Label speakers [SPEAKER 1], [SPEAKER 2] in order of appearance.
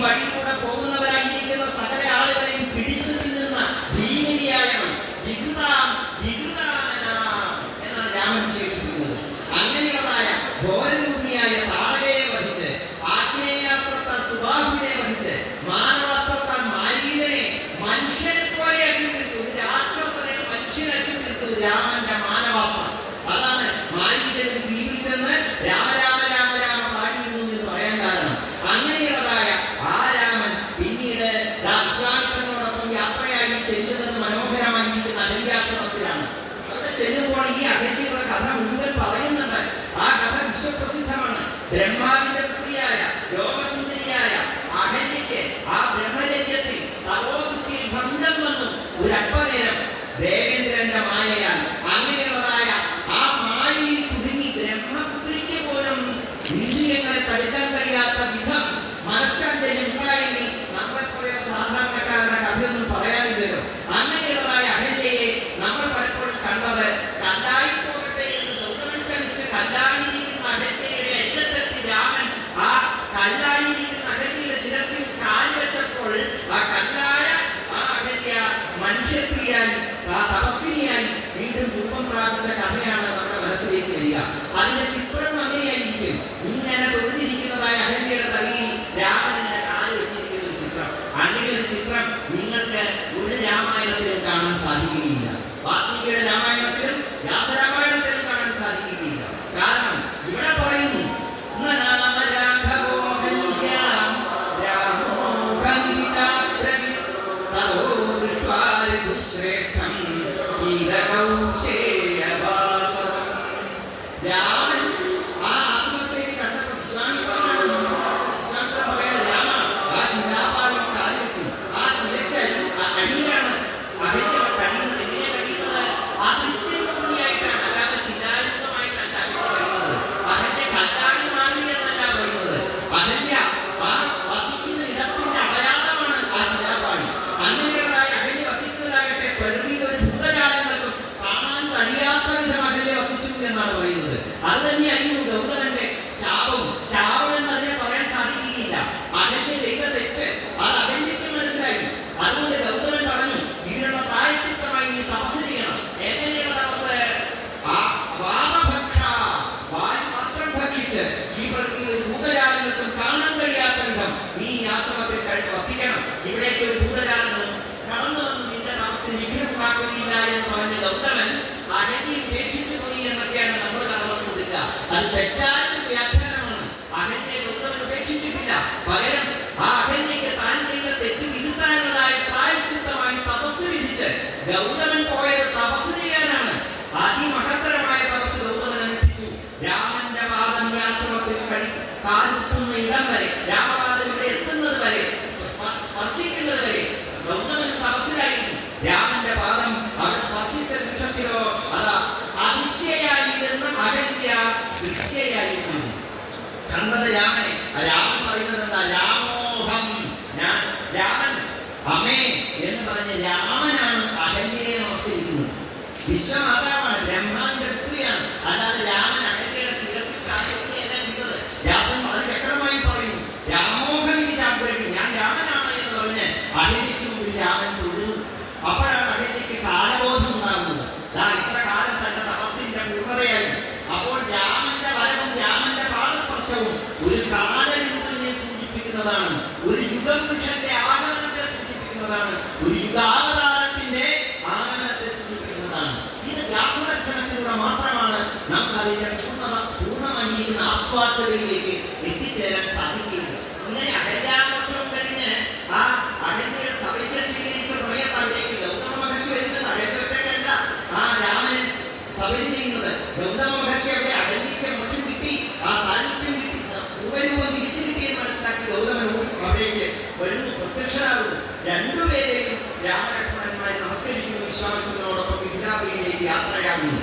[SPEAKER 1] വഴിയിലൂടെ പോകുന്നവരായിരിക്കുന്ന സകല ആളുകളെയും പിടിച്ചു നിന്നുന്ന ഭീമനിയായവൻ എന്നാണ് രാമൻ വിശേഷിപ്പിക്കുന്നത്. അങ്ങനെയുള്ളതായ ഘോരരൂപിയായ താടകയെ വഹിച്ച്, ആഗ്നേയാസ്ത്രത്താൽ സുബാഹുവിനെ വഹിച്ച്, മാനവാസ്ത്രത്താൽ മാരീചനെ മനുഷ്യനെ പോലെ അട്ടി തീർത്തു. രാക്ഷസനെ മനുഷ്യനട്ടി തീർത്തു രാമന്റെ മാനവാസ്ത്രം. അതാണ് മാരീചന് ദ്വീപിൽ ചെന്ന് രാമ രാമ രാമ രാമ പാടിയിരുന്നു എന്ന് പറയാൻ കാരണം. അങ്ങനെയുള്ളതായ ആ രാമൻ പിന്നീട് വിശ്വാമിത്രനോടൊപ്പം യാത്രയായി ചെല്ലുന്നത് മനോഹരമായിരിക്കുന്ന അഹല്യാശ്രമത്തിലാണ്. അവിടെ ചെല്ലുമ്പോൾ ഈ അഹല്യയുടെ കഥ മുഴുവൻ പറയുന്നുണ്ട്. ആ കഥ വിശ്വപ്രസിദ്ധമാണ്. ബ്രഹ്മാവിന്റെ പുത്രിയായ യോഗസുന്ദരിയായ അഹല്യയ്ക്ക് ആ ബ്രഹ്മചര്യത്തിൽ തപോബുദ്ധിയിൽ ഭംഗം വന്നു. ഒരല്പനേരം ദേവേന്ദ്രന്റെ മായയാൽ അങ്ങനെയുള്ളതായ ആ മായയിൽ കുടുങ്ങി ബ്രഹ്മപുത്രിക്ക് പോലും ഇന്ദ്രിയങ്ങളെ തടുക്കാൻ കഴിയാത്ത വിധം മനഃശാന്തിയും ഉണ്ടായെങ്കിൽ നമ്മളെപ്പോലെ സാധാരണക്കാരുടെ കഥയൊന്നും പറയാനില്ലല്ലോ. അങ്ങനെയുള്ളതായ അഹല്യയെ നമ്മൾ പലപ്പോഴും കണ്ടത് കല്ലായി പോകട്ടെ എന്ന് ഗൗതമൻ ശ്രമിച്ച് കല്ലായിരിക്കുന്ന അഹല്യയുടെ അറ്റത്തെത്തി രാമൻ ആ കല്ലായിരിക്കുന്ന അഹല്യയുടെ ശിരസിൽ കാല് വെച്ചപ്പോൾ ആ കല്ലായ ആ അഹല്യ മനുഷ്യ സ്ത്രീയായി ആ തപസ്വിനിയായി വീണ്ടും രൂപം പ്രാപിച്ച കഥയാണ് നമ്മുടെ മനസ്സിലേക്ക് വരിക. അതിന്റെ ചിത്രം അങ്ങനെയായിരിക്കും. ഇങ്ങനെ തൊഴുതിരിക്കുന്നതായ അഹല്യയുടെ തലയിൽ രാമനിങ്ങനെ കാല് വെച്ചിരിക്കുന്ന ഒരു ചിത്രം. അങ്ങനെ ഒരു ചിത്രം നിങ്ങൾക്ക് ഒരു രാമായണത്തിലും കാണാൻ സാധിക്കുകയില്ല. വാൽമീകിയുടെ രാമായണത്തിലും വ്യാസരാമായണത്തിലും കാണാൻ സാധിക്കുകയില്ല. കാരണം ഇവിടെ പറയുന്നു രാമൻ ആ ആശ്രമത്തിലേക്ക് കണ്ടപ്പോൾ വിശ്വാമിത്രൻ പറയാണ്, രാമ ആ ശിലാപാളിൽ കാലിരിക്കും. ആ ശിലയ്ക്ക് അടിയിലാണ് അഹല്യ കഴിയുന്നത്. എങ്ങനെ കഴിയുന്നത്? അദൃശ്യഭൂമിയായിട്ടാണ്, അല്ലാതെ ശിലായുക്തമായിട്ടല്ല അഹല്യ കഴിയുന്നത്. അഹല്യ കല്ലാടി മാറി എന്നല്ല പറയുന്നത്. അഹല്യ ആ വസിക്കുന്ന ഇടത്തിന്റെ അടയാളമാണ് ആ ശിലാപാളി. അങ്ങനെയുള്ളതായ അഹല്യ വസിക്കുന്നതാകട്ടെ പ്രകൃതിയിൽ ഒരു ഭൂതജാലങ്ങൾക്കും കാണാൻ കഴിയാത്ത വിധം അഹല്യ വസിച്ചു എന്നാണ് പറയുന്നത്. അത് തന്നെയായിരുന്നു ഗൗതമന്റെ ശാപം എന്ന് അതിനെ പറയാൻ സാധിക്കുകയില്ല. അഹല്യ ചെയ്ത തെറ്റ് അത് അഹല്യയ്ക്ക് മനസ്സിലായി. അതുകൊണ്ട് ഗൗതമൻ പറഞ്ഞു, ഇതിനുള്ള പ്രായശ്ചിത്തമായി നീ തപസ് ചെയ്യണം. എങ്ങനെയുള്ള തപസ്? വായു മാത്രം ഭക്ഷിച്ച് ഈ പ്രകൃതിയിൽ ഒരു ഭൂതജാലങ്ങൾക്കും കാണാൻ കഴിയാത്ത വിധം നീ ആശ്രമത്തിൽ വസിക്കണം. ഇവിടേക്ക് ഒരു ഭൂതജാലങ്ങളും കടന്നു വന്ന് നിന്റെ തപസ്സിന് വിഘ്നമുണ്ടാക്കുകയില്ല എന്ന് പറഞ്ഞ ഗൗതമൻ അഹല്യെ ഉപേക്ഷിച്ചു പോയി എന്നൊക്കെയാണ് നമ്മൾ കടന്നു കൊടുക്കുക. അത് തെറ്റായ വ്യാഖ്യാനമാണ്. അഹല്യെ ഗൗതമൻ ഉപേക്ഷിച്ചിട്ടില്ല. പകരം ആ അഹല്യയ്ക്ക് താൻ ചെയ്ത തെറ്റ് തിരുത്താനുള്ളതായ പ്രായശ്ചിത്തമായി തപസ് വിധിച്ച് ഗൗതമൻ പോയത് തപസ് ചെയ്യാനാണ്. അതിമഹത്തരമായ തപസ് ഗൗതമൻ അനുഷ്ഠിച്ചു. രാമന്റെ പാദം ഈ ആശ്രമത്തിൽ കാലെത്തുന്ന ഇടം വരെ, രാമപാദം ഇവിടെ എത്തുന്നത് വരെ, സ്പർശിക്കുന്നത് വരെ ഗൗതമൻ തപസ്സിലായിരുന്നു. രാമന്റെ പാദം അവിടെ സ്പർശിച്ച നിമിഷത്തിലോ അതാ അതിശയായിരുന്ന അഹല്യ ദൃശ്യയായിരുന്നു. കണ്ടത് രാമനെ. രാമൻ പറയുന്നത് എന്താ? രാമോഹം, ഞാൻ രാമൻ, അമ്മേ എന്ന് പറഞ്ഞ് രാമനാണ് അഹല്യയെ നമസ്കരിക്കുന്നത്. വിശ്വമാതാവാണ്, ബ്രഹ്മാവിന്റെ പുത്രിയാണ്. അല്ലാതെ രാമൻ അഹല്യയുടെ ശിരസിൽ ചാടിയല്ല ചെയ്തത്. വ്യാസൻ വളരെ വ്യക്തമായി പറയുന്നു, രാമോഹം ഇനി ചാമ്പി, ഞാൻ രാമനാണ് എന്ന് പറഞ്ഞ് അഹല്യയ്ക്ക് മുമ്പിൽ രാമൻ തൊഴുതു. അപ്പോഴാണ് അഹല്യയ്ക്ക് കാലബോധം ഉണ്ടാകുന്നത്. ഇത്ര കാലം തന്റെ തപസ്സിന്റെ പൂർണ്ണതയായി. അപ്പോൾ രാമന്റെ വരവും രാമന്റെ പാദസ്പർശവും ഒരു കാലബിന്ദുവിനെ സൂചിപ്പിക്കുന്നതാണ്. ഒരു യുഗപുരുഷന്റെ ആഗമനത്തെ സൂചിപ്പിക്കുന്നതാണ്. ഒരു യുഗാവതാരത്തിന്റെ ആഗമനത്തെ സൂചിപ്പിക്കുന്നതാണ്. ഇത് വ്യാസദർശനത്തിലൂടെ മാത്രമാണ് നമുക്ക് അതിന്റെ പൂർണ്ണമായിരിക്കുന്ന ആസ്വാദകയിലേക്ക് എത്തിച്ചേരാൻ സാധിക്കുകയുള്ളൂ. ഇങ്ങനെ അഹല്യാമോത്സവം കഴിഞ്ഞ് ആ അഹല്യയുടെ സഭയെ സ്വീകരിച്ച സമയത്ത് അവിടേക്ക് ഗൗതമ മഹർഷി വരുന്നത്. അഹല്യത്തേക്കല്ല ആ രാമനെ സഭയിൽ ചെയ്യുന്നത്. ഗൗതമ മഹർഷി അവിടെ അഹല്യയ്ക്ക് മോക്ഷം കിട്ടി, ആ സാന്നിധ്യം കിട്ടി, രൂപരൂപം തിരിച്ചു കിട്ടിയെന്ന് മനസ്സിലാക്കി ഗൗതമൻ അവിടേക്ക് വരുന്നു, പ്രത്യക്ഷനാകുന്നു. രണ്ടുപേരെയും രാമലക്ഷ്മണന്മാർ നമസ്കരിക്കുന്നു. വിശ്വാമിത്രനോടൊപ്പം മിഥിലാപുരിയിലേക്ക് യാത്രയാകുന്നു.